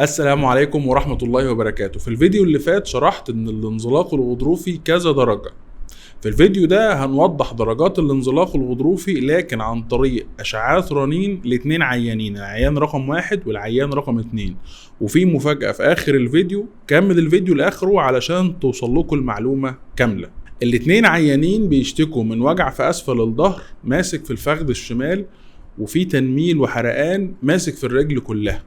السلام عليكم ورحمة الله وبركاته. في الفيديو اللي فات شرحت ان الانزلاق الغضروفي كذا درجة. في الفيديو ده هنوضح درجات الانزلاق الغضروفي لكن عن طريق اشعاعات رنين لاتنين عيانين، العيان رقم 1 والعيان رقم 2. وفي مفاجأة في اخر الفيديو، كمل الفيديو لاخره علشان توصل لكم المعلومة كاملة. الاتنين عيانين بيشتكوا من وجع في اسفل الظهر ماسك في الفخذ الشمال، وفي تنميل وحرقان ماسك في الرجل كلها.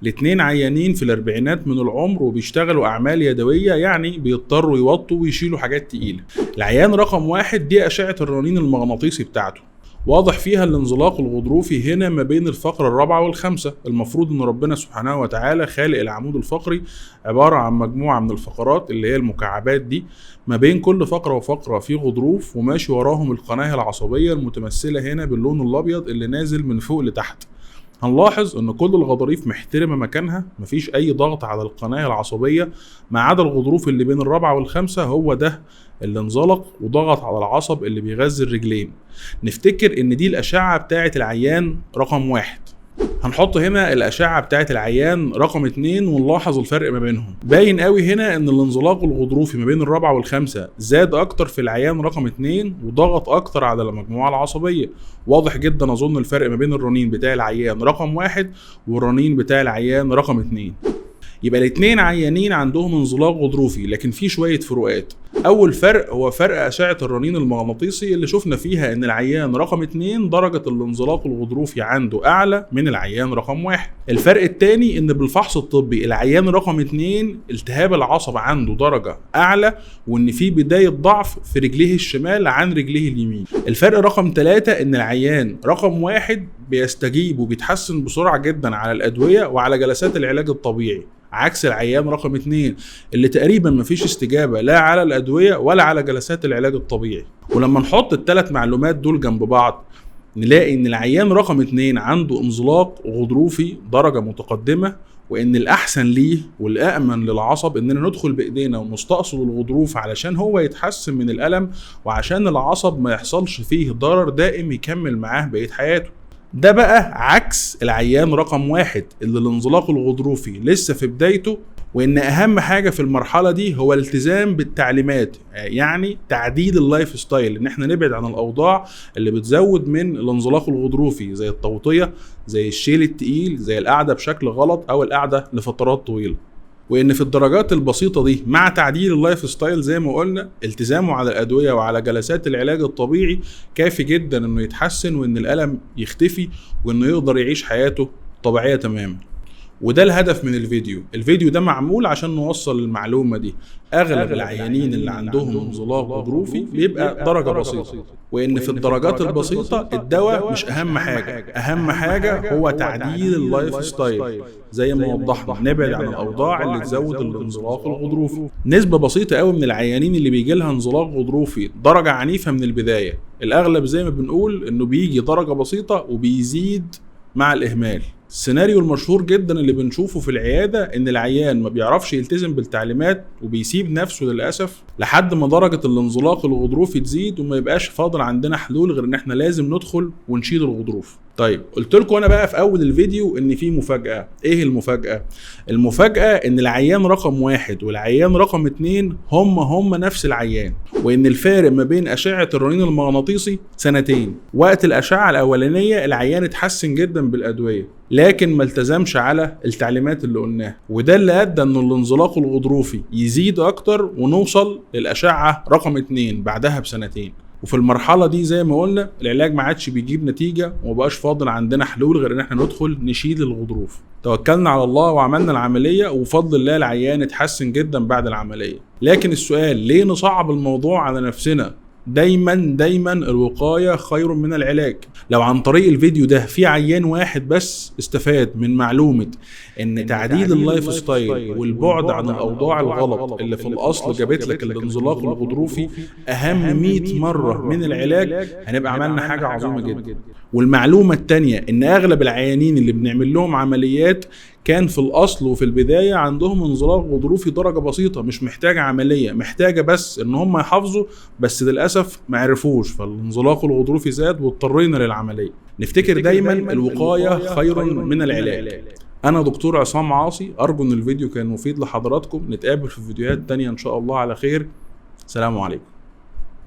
الاتنين عيانين في الاربعينات من العمر وبيشتغلوا اعمال يدوية، يعني بيضطروا يوطوا ويشيلوا حاجات تقيلة. العيان رقم 1 دي اشعة الرنين المغناطيسي بتاعته، واضح فيها الانزلاق الغضروفي هنا ما بين الفقرة الرابعة والخامسة. المفروض ان ربنا سبحانه وتعالى خالق العمود الفقري عبارة عن مجموعة من الفقرات اللي هي المكعبات دي، ما بين كل فقرة وفقرة في غضروف، وماشي وراهم القناة العصبية المتمثلة هنا باللون الابيض اللي نازل من فوق لتحت. هنلاحظ ان كل الغضاريف محترمة مكانها، مفيش اي ضغط على القناة العصبية ما عدا الغضروف اللي بين الرابعة والخامسة، هو ده اللي انزلق وضغط على العصب اللي بيغذي الرجلين. نفتكر ان دي الاشعة بتاعة العيان رقم 1. هنحط هنا الاشعة بتاعة العيان رقم 2 ونلاحظ الفرق ما بينهم. باين قوي هنا ان الانزلاق الغضروفي ما بين الرابعة والخامسة زاد اكتر في العيان رقم 2 وضغط اكتر على المجموعة العصبية. واضح جدا اظن الفرق ما بين الرنين بتاع العيان رقم 1 والرنين بتاع العيان رقم 2. يبقى الاتنين عيانين عندهم انزلاق غضروفي، لكن في شوية فروقات. اول فرق هو فرق اشعة الرنين المغناطيسي اللي شفنا فيها ان العيان رقم 2 درجة الانزلاق الغضروفي عنده اعلى من العيان رقم 1. الفرق التاني ان بالفحص الطبي العيان رقم 2 التهاب العصب عنده درجة اعلى، وان في بداية ضعف في رجليه الشمال عن رجليه اليمين. الفرق رقم 3 ان العيان رقم 1 بيستجيب وبيتحسن بسرعة جدا على الادوية وعلى جلسات العلاج الطبيعي، عكس العيان رقم 2 اللي تقريبا مفيش استجابة لا على الأدوية ولا على جلسات العلاج الطبيعي. ولما نحط الثلاث معلومات دول جنب بعض نلاقي ان العيان رقم 2 عنده انزلاق غضروفي درجة متقدمة، وان الاحسن ليه والامن للعصب اننا ندخل بايدينا ونستأصل الغضروف علشان هو يتحسن من الالم، وعشان العصب ما يحصلش فيه ضرر دائم يكمل معاه بقية حياته. ده بقى عكس العيان رقم 1 اللي الانزلاق الغضروفي لسه في بدايته، وان اهم حاجة في المرحلة دي هو الالتزام بالتعليمات، يعني تعديل اللايف ستايل، ان احنا نبعد عن الاوضاع اللي بتزود من الانزلاق الغضروفي زي التوطية، زي الشيل التقيل، زي القعدة بشكل غلط او القعدة لفترات طويلة. وان في الدرجات البسيطة دي مع تعديل اللايف ستايل زي ما قلنا التزامه على الادوية وعلى جلسات العلاج الطبيعي كافي جدا انه يتحسن وان الالم يختفي وانه يقدر يعيش حياته طبيعية تماما. وده الهدف من الفيديو ده معمول عشان نوصل المعلومة دي. اغلب العيانين اللي عندهم انزلاق غضروفي بيبقى درجة بسيطة، وان في الدرجات البسيطة الدواء مش اهم حاجة، اهم حاجة هو تعديل اللايف ستايل زي ما وضحنا، نبعد عن الاوضاع اللي تزود الانزلاق الغضروفي. نسبة بسيطة قوي من العيانين اللي بيجي لها انزلاق غضروفي درجة عنيفة من البداية، الاغلب زي ما بنقول انه بيجي درجة بسيطة وبيزيد مع الاهمال. السيناريو المشهور جدا اللي بنشوفه في العيادة ان العيان ما بيعرفش يلتزم بالتعليمات وبيسيب نفسه للأسف لحد ما درجة الانزلاق الغضروفي تزيد وما يبقاش فاضل عندنا حلول غير ان احنا لازم ندخل ونشيل الغضروف. طيب قلت لكم انا بقى في اول الفيديو ان في مفاجأة. ايه المفاجأة؟ المفاجأة ان العيان رقم 1 والعيان رقم 2 هم نفس العيان، وان الفارق ما بين اشعة الرنين المغناطيسي سنتين. وقت الاشعة الاولانية العيان اتحسن جدا بالادوية لكن ما التزمش على التعليمات اللي قلناها، وده اللي ادى ان الانزلاق الغضروفي يزيد اكتر ونوصل للاشعة رقم 2 بعدها بسنتين. وفي المرحلة دي زي ما قلنا العلاج ما عادش بيجيب نتيجة ومبقاش فاضل عندنا حلول غير ان احنا ندخل نشيل الغضروف. توكلنا على الله وعملنا العملية وبفضل الله العيان اتحسن جدا بعد العملية. لكن السؤال ليه نصعب الموضوع على نفسنا؟ دايما الوقاية خير من العلاج. لو عن طريق الفيديو ده في عيان واحد بس استفاد من معلومة ان تعديل اللايف ستايل والبعد عن الاوضاع الغلط اللي في الاصل جابت لك الانزلاق الغضروفي اهم 100 مرة من العلاج، هنبقى عملنا حاجة عظيمة جدا. والمعلومة التانية ان اغلب العيانين اللي بنعمل لهم عمليات كان في الاصل وفي البداية عندهم انزلاق غضروفي درجة بسيطة، مش محتاجة عملية، محتاجة بس ان هم يحافظوا، بس للأسف ما عرفوش فالانزلاق الغضروفي زاد واضطرينا للعملية. نفتكر دايما الوقاية خير من العلاج. انا دكتور عصام عاصي، ارجو ان الفيديو كان مفيد لحضراتكم. نتقابل في فيديوهات تانية ان شاء الله على خير. سلام عليكم.